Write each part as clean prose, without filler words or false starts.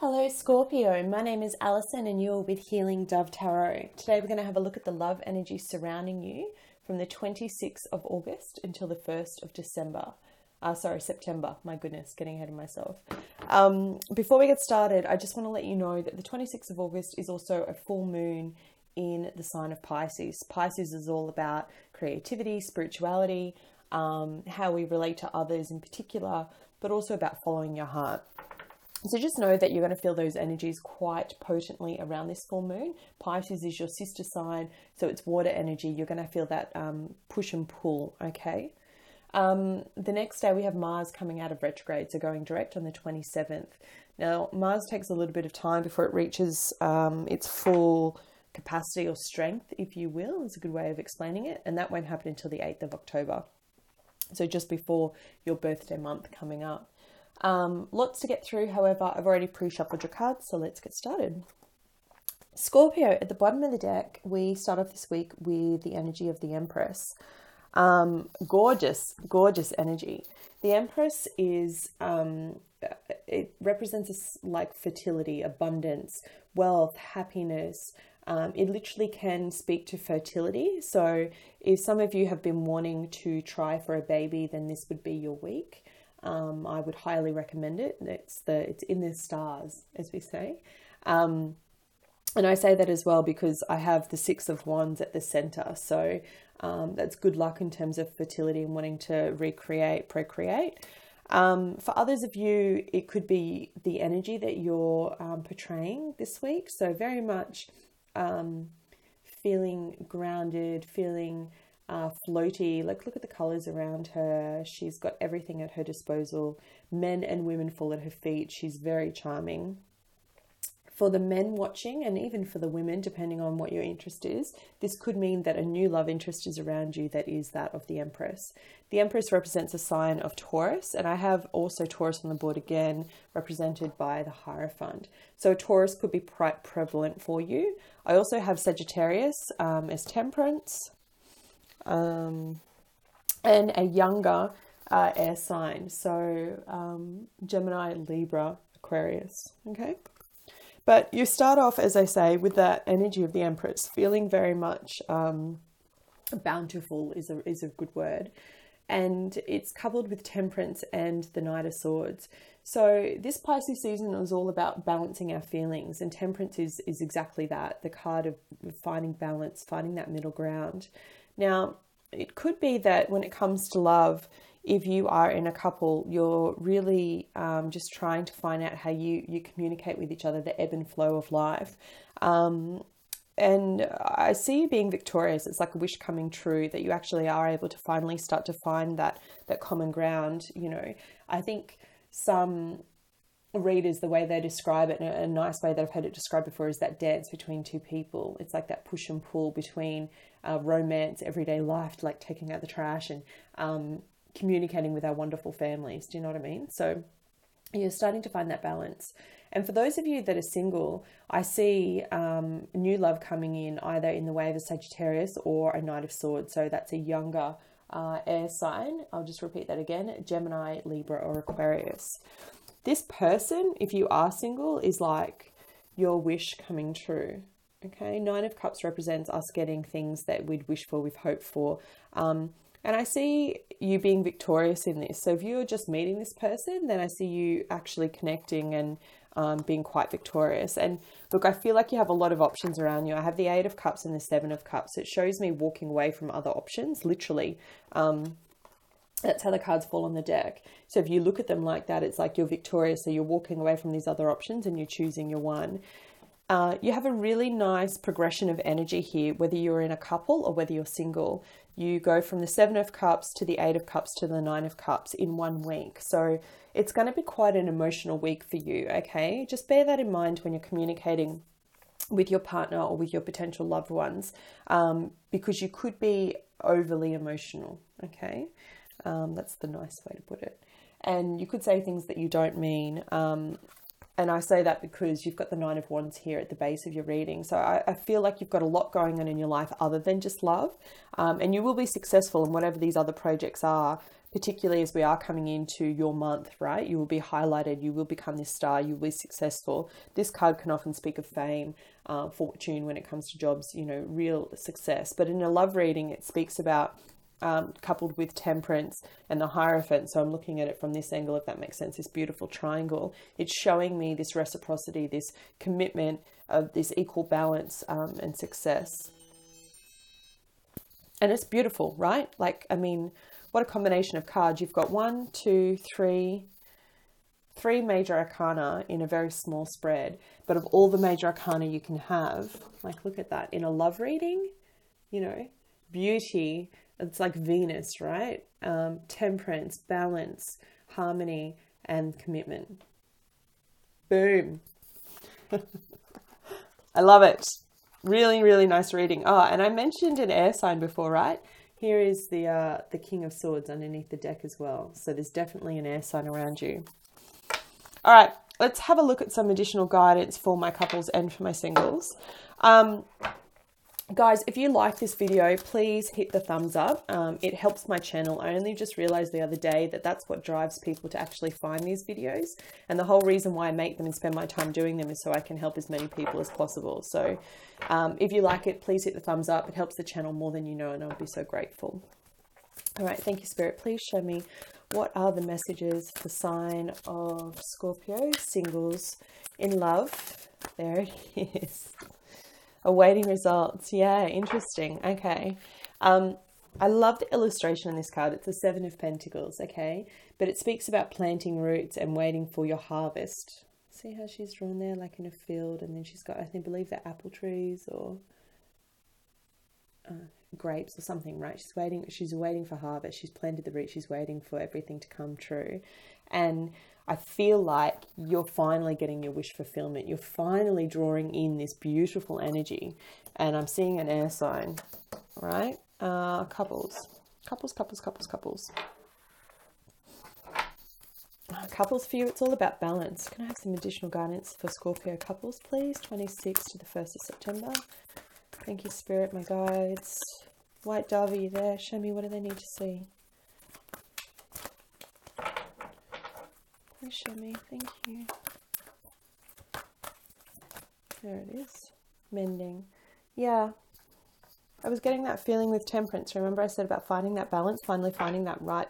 Hello Scorpio, my name is Alison and you're with Healing Dove Tarot. Today we're going to have a look at the love energy surrounding you from the 26th of August until the 1st of December. September. My goodness, getting ahead of myself. Before we get started, I just want to let you know that the 26th of August is also a full moon in the sign of Pisces. Pisces is all about creativity, spirituality, how we relate to others in particular, but also about following your heart. So just know that you're going to feel those energies quite potently around this full moon. Pisces is your sister sign, so it's water energy. You're going to feel that push and pull, okay? The next day we have Mars coming out of retrograde, so going direct on the 27th. Now, Mars takes a little bit of time before it reaches its full capacity or strength, if you will. It's a good way of explaining it, and that won't happen until the 8th of October. So just before your birthday month coming up. Lots to get through. However, I've already pre-shuffled your cards, so let's get started. Scorpio, at the bottom of the deck, we start off this week with the energy of the Empress. Gorgeous energy. The Empress is, it represents like fertility, abundance, wealth, happiness. It literally can speak to fertility. So if some of you have been wanting to try for a baby, then this would be your week. I would highly recommend it. It's in the stars, as we say. And I say that as well because I have the Six of Wands at the center. So that's good luck in terms of fertility and wanting to recreate, procreate. For others of you, it could be the energy that you're portraying this week. So very much feeling grounded, feeling floaty. Like, look at the colors around her. She's got everything at her disposal. Men and women fall at her feet. She's very charming. For the men watching, and even for the women, depending on what your interest is, this could mean that a new love interest is around you that is that of the Empress. The Empress represents a sign of Taurus, and I have also Taurus on the board again, represented by the Hierophant. So Taurus could be quite prevalent for you. I also have Sagittarius as Temperance, and a younger air sign. So Gemini, Libra, Aquarius, okay? But you start off, as I say, with that energy of the Empress, feeling very much bountiful is a good word. And it's coupled with Temperance and the Knight of Swords. So this Pisces season is all about balancing our feelings, and Temperance is exactly that, the card of finding balance, finding that middle ground. Now, it could be that when it comes to love, if you are in a couple, you're really just trying to find out how you communicate with each other, the ebb and flow of life. And I see you being victorious. It's like a wish coming true that you actually are able to finally start to find that common ground. You know, I think some readers, the way they describe it, a nice way that I've heard it described before, is that dance between two people. It's like that push and pull between romance, everyday life, like taking out the trash, and communicating with our wonderful families. Do you know what I mean? So you're starting to find that balance. And for those of you that are single, I see new love coming in either in the way of a Sagittarius or a Knight of Swords. So that's a younger air sign. I'll just repeat that again: Gemini, Libra, or Aquarius. This person, if you are single, is like your wish coming true. Okay, Nine of Cups represents us getting things that we'd wish for, we've hoped for. And I see you being victorious in this. So if you're just meeting this person, then I see you actually connecting and being quite victorious. And look, I feel like you have a lot of options around you. I have the Eight of Cups and the Seven of Cups. It shows me walking away from other options, literally. That's how the cards fall on the deck. So if you look at them like that, it's like you're victorious. So you're walking away from these other options and you're choosing your one. You have a really nice progression of energy here, whether you're in a couple or whether you're single. You go from the Seven of Cups to the Eight of Cups to the Nine of Cups in 1 week. So it's going to be quite an emotional week for you, okay? Just bear that in mind when you're communicating with your partner or with your potential loved ones, because you could be overly emotional, okay? That's the nice way to put it. And you could say things that you don't mean. And I say that because you've got the Nine of Wands here at the base of your reading. So I feel like you've got a lot going on in your life other than just love. And you will be successful in whatever these other projects are, particularly as we are coming into your month, right? You will be highlighted. You will become this star. You will be successful. This card can often speak of fame, fortune when it comes to jobs, you know, real success. But in a love reading, it speaks about coupled with Temperance and the Hierophant. So I'm looking at it from this angle, if that makes sense, this beautiful triangle. It's showing me this reciprocity, this commitment of this equal balance and success. And it's beautiful, right? Like, I mean, what a combination of cards. You've got three major arcana in a very small spread, but of all the major arcana you can have, like, look at that. In a love reading, you know, beauty, it's like Venus, right? Temperance, balance, harmony, and commitment. Boom. I love it. Really, really nice reading. Oh, and I mentioned an air sign before, right? Here is the King of Swords underneath the deck as well. So there's definitely an air sign around you. All right, let's have a look at some additional guidance for my couples and for my singles. Guys, if you like this video, please hit the thumbs up. It helps my channel. I only just realized the other day that that's what drives people to actually find these videos. And the whole reason why I make them and spend my time doing them is so I can help as many people as possible. So if you like it, please hit the thumbs up. It helps the channel more than you know, and I'll be so grateful. All right, thank you, Spirit. Please show me what are the messages for sign of Scorpio, singles, in love. There it is. Awaiting results. Yeah, interesting. Okay. I love the illustration on this card. It's the Seven of Pentacles, okay? But it speaks about planting roots and waiting for your harvest. See how she's drawn there, like in a field, and then she's got, I believe they're apple trees or grapes or something, right? She's waiting for harvest. She's planted the roots. She's waiting for everything to come true. And I feel like you're finally getting your wish fulfillment. You're finally drawing in this beautiful energy. And I'm seeing an air sign, right? Couples. Couples for you, it's all about balance. Can I have some additional guidance for Scorpio couples, please? 26th to the 1st of September. Thank you, Spirit, my guides. White dove, are you there? Show me, what do they need to see? Please show me. Thank you. There it is. Mending. Yeah. I was getting that feeling with Temperance. Remember I said about finding that balance, finally finding that right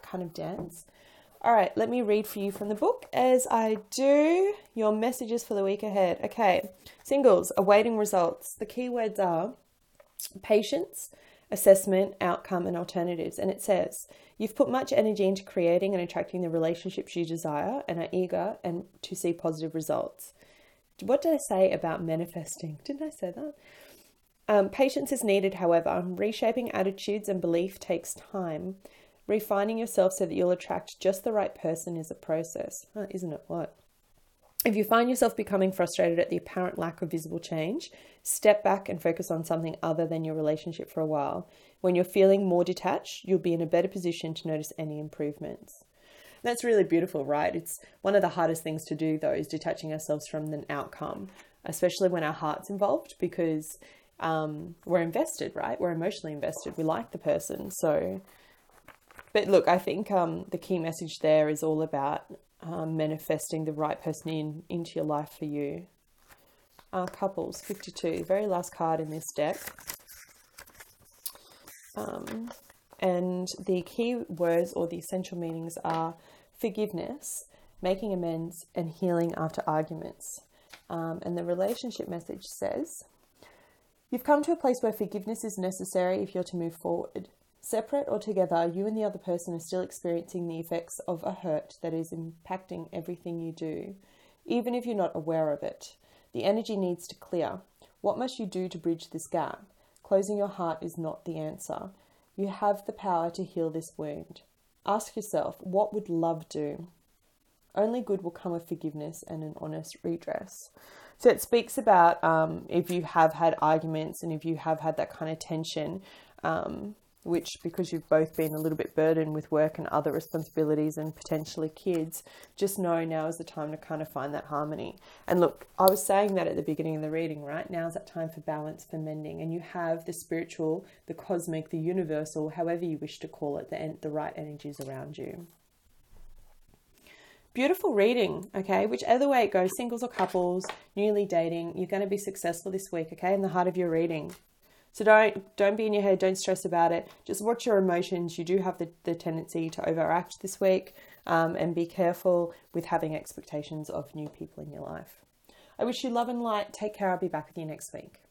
kind of dance. All right, let me read for you from the book as I do your messages for the week ahead. Okay, singles, awaiting results. The keywords are patience, assessment, outcome, and alternatives. And it says, you've put much energy into creating and attracting the relationships you desire and are eager and to see positive results. What did I say about manifesting? Didn't I say that? Patience is needed, however. Reshaping attitudes and belief takes time. Refining yourself so that you'll attract just the right person is a process. Isn't it what? If you find yourself becoming frustrated at the apparent lack of visible change, step back and focus on something other than your relationship for a while. When you're feeling more detached, you'll be in a better position to notice any improvements. That's really beautiful, right? It's one of the hardest things to do, though, is detaching ourselves from an outcome, especially when our heart's involved, because we're invested, right? We're emotionally invested. We like the person. So, but look, I think the key message there is all about manifesting the right person into your life for you. Couples, 52, the very last card in this deck. And the key words or the essential meanings are forgiveness, making amends, and healing after arguments. And the relationship message says, you've come to a place where forgiveness is necessary if you're to move forward. Separate or together, you and the other person are still experiencing the effects of a hurt that is impacting everything you do, even if you're not aware of it. The energy needs to clear. What must you do to bridge this gap? Closing your heart is not the answer. You have the power to heal this wound. Ask yourself, what would love do? Only good will come of forgiveness and an honest redress. So it speaks about if you have had arguments and if you have had that kind of tension, which, because you've both been a little bit burdened with work and other responsibilities and potentially kids, just know now is the time to kind of find that harmony. And look, I was saying that at the beginning of the reading, right? Now is that time for balance, for mending, and you have the spiritual, the cosmic, the universal, however you wish to call it, the right energies around you. Beautiful reading, okay? Whichever way it goes, singles or couples, newly dating, you're going to be successful this week, okay? In the heart of your reading. So don't be in your head, don't stress about it. Just watch your emotions. You do have the tendency to overact this week, and be careful with having expectations of new people in your life. I wish you love and light. Take care. I'll be back with you next week.